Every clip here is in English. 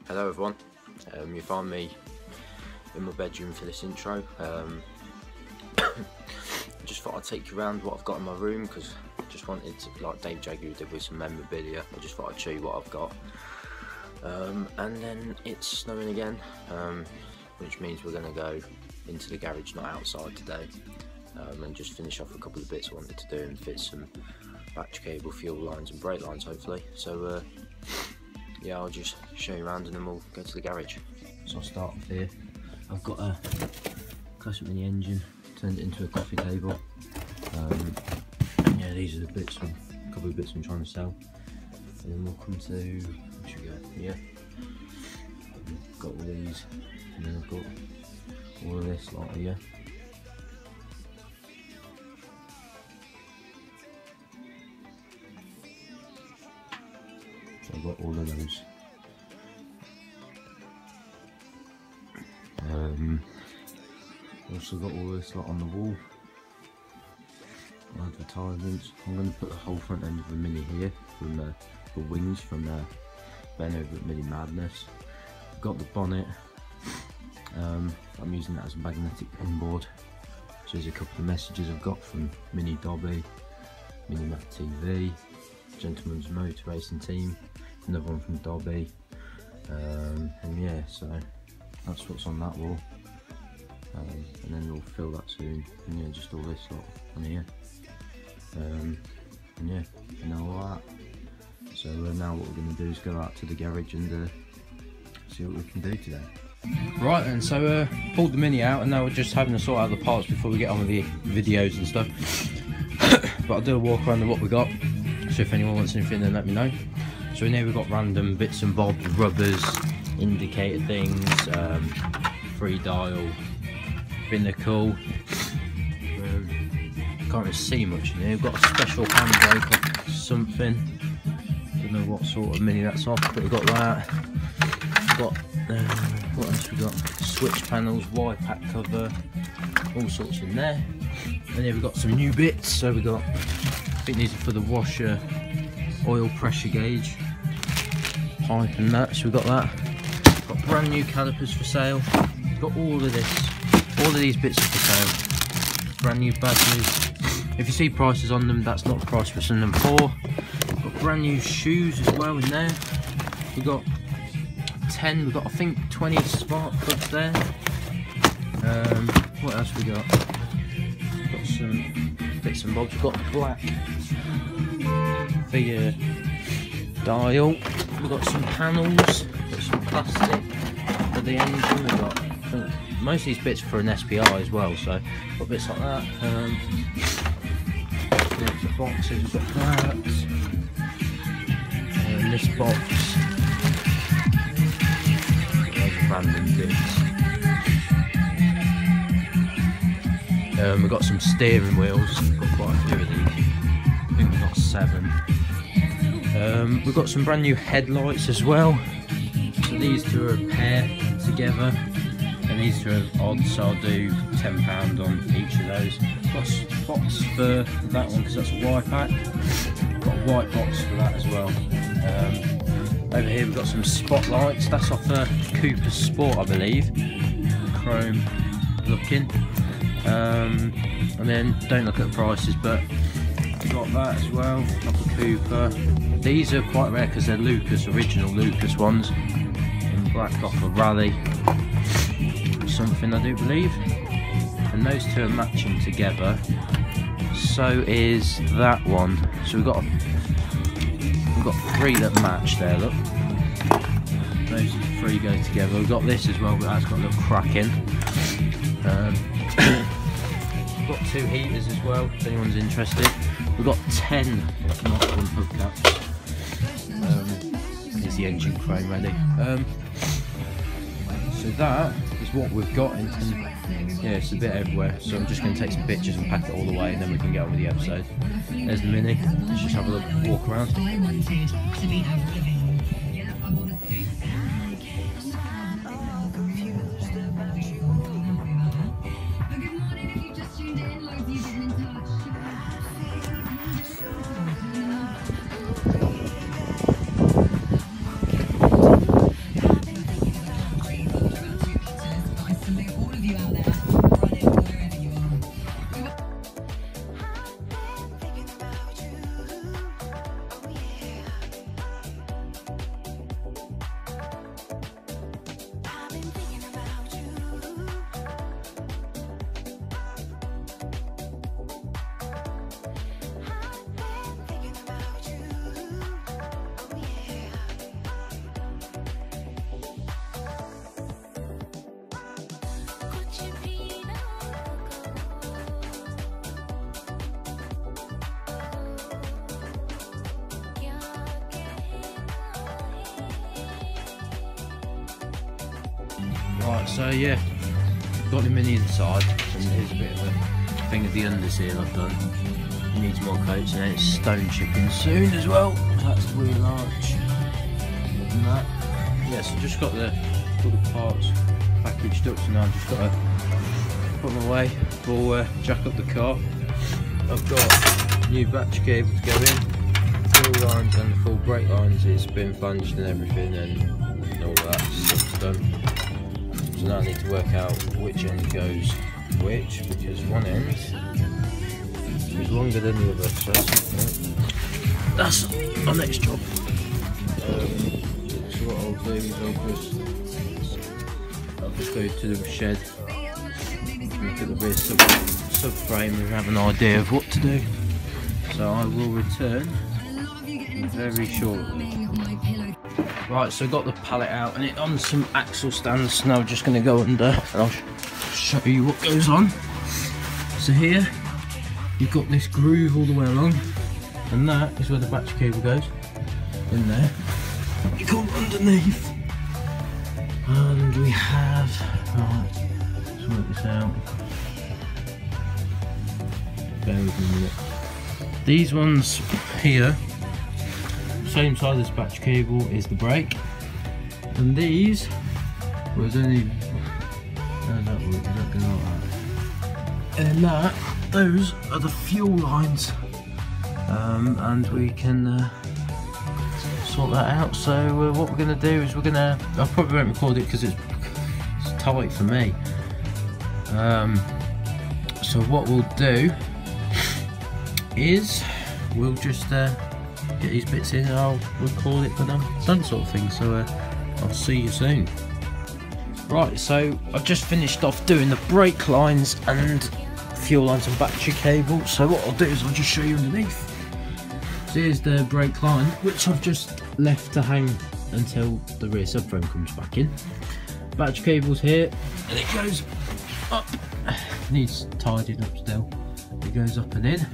Hello everyone, you find me in my bedroom for this intro. I just thought I'd take you around what I've got in my room, because I just wanted to, like Dave Jagu did with some memorabilia, I just thought I'd show you what I've got. And then it's snowing again, which means we're going to go into the garage, not outside today, and just finish off a couple of bits I wanted to do and fit some battery cable, fuel lines and brake lines hopefully. So yeah, I'll just show you around and then we'll go to the garage. So I'll start off here. I've got a classic mini engine, turned it into a coffee table. Yeah, these are the bits, a couple of bits I'm trying to sell. And then we'll come to, where should we go? Yeah. I've got all these, and then I've got all of this lot here. So I've got all of those. Also got all this lot on the wall. Advertisements. I'm going to put the whole front end of the Mini here from the wings from Ben over at Mini Madness. I've got the bonnet. I'm using that as a magnetic pinboard. So there's a couple of messages I've got from Mini Dobby, Mini Math TV, Gentleman's Motor Racing Team, another one from Dobby, and yeah, so that's what's on that wall. And then we'll fill that soon, and yeah, just all this lot on here, and yeah, and all that. So now what we're going to do is go out to the garage and see what we can do today. Right then, so pulled the Mini out and now we're just having to sort out the parts before we get on with the videos and stuff. But I'll do a walk around of what we got, so if anyone wants anything then let me know. So in here we've got random bits and bobs, rubbers, indicator things, free dial, binnacle. Can't really see much in here. We've got a special handbrake or something. Don't know what sort of Mini that's off, but we've got that. We've got what else we got? Switch panels, wire pack cover, all sorts in there. And here we've got some new bits. So we got, I think these are for the washer, oil pressure gauge, pipe and that. So we've got that. Got brand new calipers for sale. We've got all of this. All of these bits are for sale. Brand new badges. If you see prices on them, that's not the price for some of them for. Got brand new shoes as well in there. We've got 10, we've got I think 20 smart plugs there. What else we got? We've got some bits and bobs. We've got the black figure dial. We've got some panels, got some plastic for the engine. We've got, I think, most of these bits for an SPI as well, so got bits like that. Lots of boxes, we've got that. This box. Random bits. We've got some steering wheels. We've got quite a few of these. I think we've got 7. We've got some brand new headlights as well. So these two are a pair together, and these two are odd. So I'll do £10 on each of those. Got spots for that one because that's a wire pack. Got a white box for that as well. Over here we've got some spotlights, that's off a Cooper Sport I believe, chrome looking, and then don't look at the prices, but we've got that as well, off a Cooper. These are quite rare because they're Lucas, original Lucas ones, and black off a Rally, something I do believe, and those two are matching together, so is that one. So we've got 3 that match there, look. Those 3 go together. We've got this as well, but that's got a little crack in. We've got 2 heaters as well, if anyone's interested. We've got 10 Mark 1 hubcaps. Is the engine crane ready? So that is what we've got in. Yeah, it's a bit everywhere, so I'm just going to take some pictures and pack it all away, and then we can get on with the episode. There's the Mini. Let's just have a walk around. Right, so yeah, got him in the inside, and here's a bit of a thing of the underseal I've done. He needs more coats, and then it's stone chipping soon as well. That's the wheel arch. And that. Yeah, so just got all the parts packaged up, so now I've just got to put them away, we'll jack up the car. I've got a new batch cable to go in, fuel lines and the full brake lines, it's been flanged and everything, and all that stuff's done. So now I need to work out which end goes which, because one end is longer than the other, so that's our next job. So what I'll do is I'll just go to the shed, look at the rear subframe and have an idea of what to do. So I will return very shortly. Right, so I got the pallet out and it on some axle stands. Now I'm just going to go under and I'll show you what goes on. So here you've got this groove all the way along, and that is where the battery cable goes, in there. You come underneath and we have, right, let's work this out. Bear with me a minute. These ones here, same size as batch cable, is the brake, and these, well, there's only, how does that work? Is that going like that? And that, those are the fuel lines, and we can sort that out. So what we're going to do is I probably won't record it because it's tight for me. So what we'll do is we'll just get these bits in and I'll record it when I'm done, sort of thing. So I'll see you soon. Right, so I've just finished off doing the brake lines and fuel lines and battery cable. So what I'll do is I'll just show you underneath. So here's the brake line, which I've just left to hang until the rear subframe comes back in. Battery cable's here and it goes up, needs tidying up still. It goes up and in.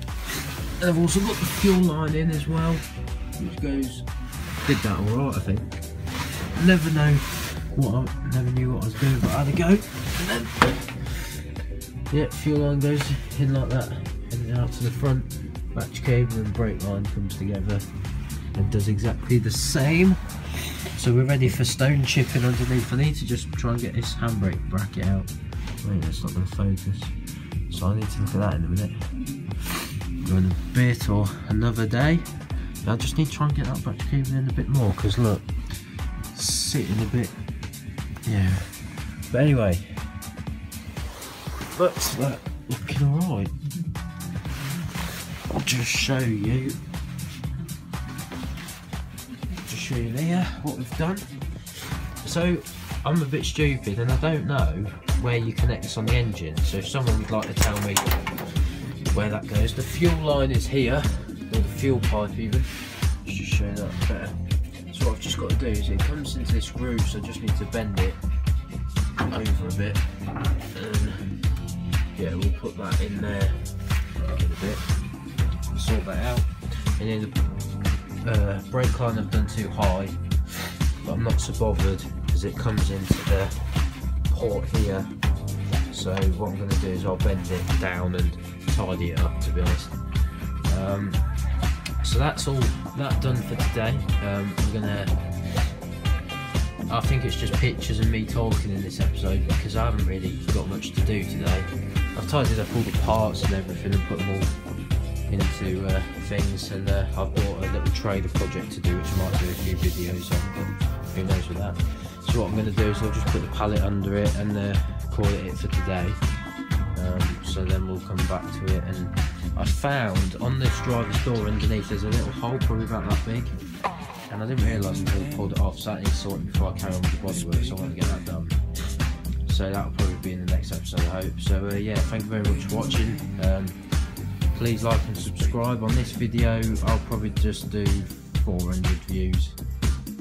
And I've also got the fuel line in as well, which goes, did that alright I think. Never knew what I was doing, but I had a go. And then, yeah, fuel line goes in like that, and out to the front. Batch cable and brake line comes together and does exactly the same. So we're ready for stone chipping underneath. I need to just try and get this handbrake bracket out. Wait, that's not going to focus. So I need to look at that in a minute. In a bit or another day. I just need to try and get that batch cable in a bit more, because look, it's sitting a bit, yeah. But anyway, that's that looking alright. I'll just show you there what we've done. So I'm a bit stupid and I don't know where you connect this on the engine, so if someone would like to tell me where that goes. The fuel line is here, or the fuel pipe even. Let's just show you that better. So what I've just got to do is it comes into this groove, so I just need to bend it over a bit, and yeah, we'll put that in there in a bit and sort that out. And then the brake line I've done too high, but I'm not so bothered because it comes into the port here. So what I'm going to do is I'll bend it down and tidy it up, to be honest. So that's all that done for today. I think it's just pictures and me talking in this episode because I haven't really got much to do today. I've tidied up all the parts and everything and put them all into things, and I've bought a little trailer project to do, which I might do a few videos on, but who knows with that. So what I'm going to do is I'll just put the pallet under it and call it for today. So then we'll come back to it. And I found on this driver's door underneath there's a little hole probably about that big, and I didn't realise until I pulled it off, so that needs sorting before I carry on with the bodywork, so I want to get that done. So that'll probably be in the next episode, I hope. So yeah, thank you very much for watching. Please like and subscribe. On this video I'll probably just do 400 views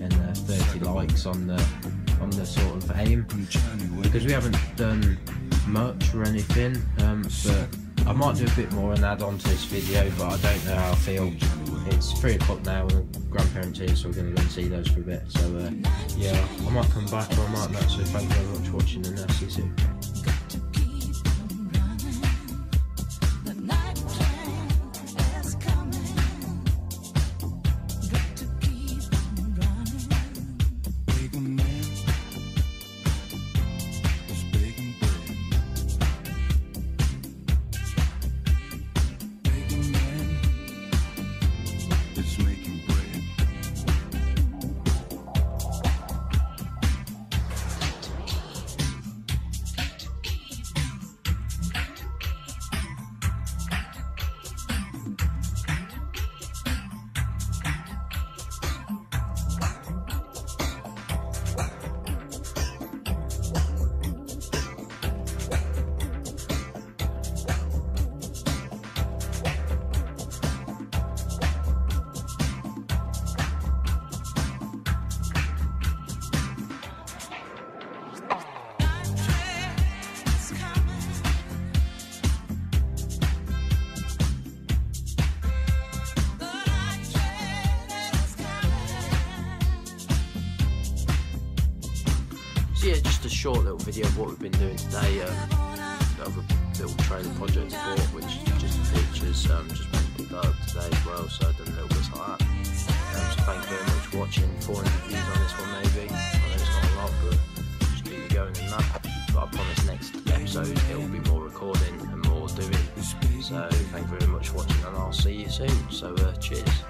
and 30 likes on the sort of aim, because we haven't done much or anything, but I might do a bit more and add on to this video, but I don't know how I feel. it's 3 o'clock now and the grandparents here, so we're going to go and see those for a bit. So yeah, I might come back or I might not, so thank you very much for watching and see you soon. Yeah, just a short little video of what we've been doing today. Another little trailer project I bought, which just features just picked that up today as well, so I've done little bits like that. So thank you very much for watching. 400 views on this one maybe. I know it's not a lot, but just keep it going in that. But I promise next episode it will be more recording and more doing. So thank you very much for watching, and I'll see you soon. So cheers.